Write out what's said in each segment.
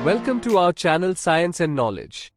Welcome to our channel Science and Knowledge.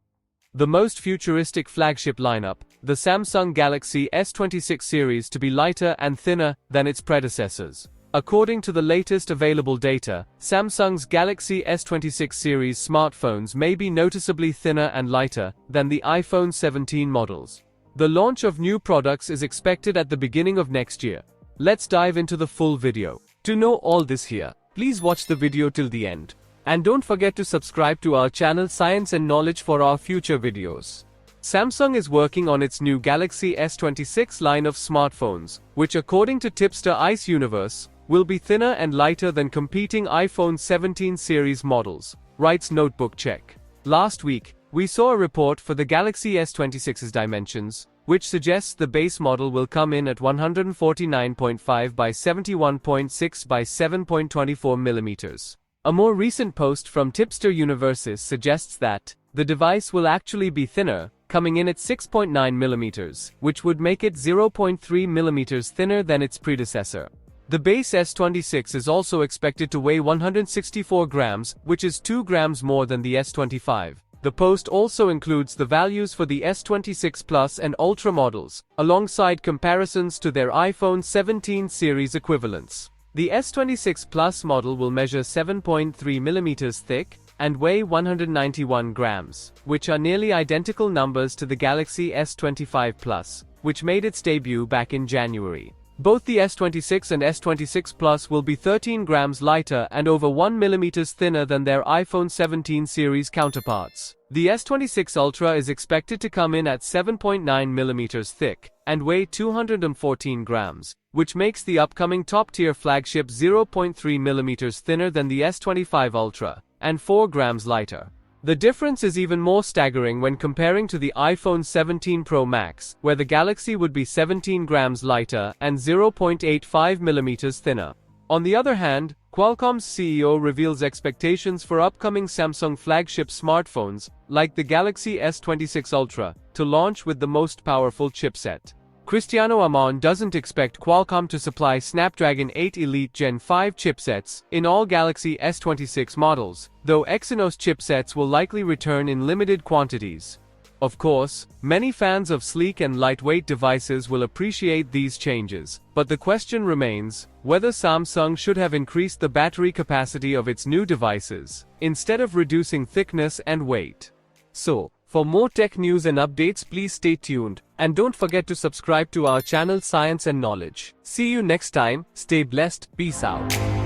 The most futuristic flagship lineup, the Samsung Galaxy S26 series to be lighter and thinner than its predecessors. According to the latest available data, Samsung's Galaxy S26 series smartphones may be noticeably thinner and lighter than the iPhone 17 models. The launch of new products is expected at the beginning of next year. Let's dive into the full video. To know all this here, please watch the video till the end. And don't forget to subscribe to our channel Science and Knowledge for our future videos. Samsung is working on its new Galaxy S26 line of smartphones, which according to tipster Ice Universe, will be thinner and lighter than competing iPhone 17 series models, writes NotebookCheck. Last week, we saw a report for the Galaxy S26's dimensions, which suggests the base model will come in at 149.5 by 71.6 by 7.24 millimeters. A more recent post from Tipster Universes suggests that the device will actually be thinner, coming in at 6.9 mm, which would make it 0.3 mm thinner than its predecessor. The base S26 is also expected to weigh 164 grams, which is 2 grams more than the S25. The post also includes the values for the S26 Plus and Ultra models, alongside comparisons to their iPhone 17 series equivalents. The S26 Plus model will measure 7.3 mm thick and weigh 191 grams, which are nearly identical numbers to the Galaxy S25 Plus, which made its debut back in January. Both the S26 and S26 Plus will be 13 grams lighter and over 1 mm thinner than their iPhone 17 series counterparts. The S26 Ultra is expected to come in at 7.9 mm thick and weigh 214 grams, which makes the upcoming top-tier flagship 0.3 mm thinner than the S25 Ultra and 4 grams lighter. The difference is even more staggering when comparing to the iPhone 17 Pro Max, where the Galaxy would be 17 grams lighter and 0.85 mm thinner. On the other hand, Qualcomm's CEO reveals expectations for upcoming Samsung flagship smartphones, like the Galaxy S26 Ultra, to launch with the most powerful chipset. Cristiano Amon doesn't expect Qualcomm to supply Snapdragon 8 Elite Gen 5 chipsets in all Galaxy S26 models, though Exynos chipsets will likely return in limited quantities. Of course, many fans of sleek and lightweight devices will appreciate these changes, but the question remains whether Samsung should have increased the battery capacity of its new devices, instead of reducing thickness and weight. So, for more tech news and updates, please stay tuned, and don't forget to subscribe to our channel Science and Knowledge. See you next time, stay blessed, peace out.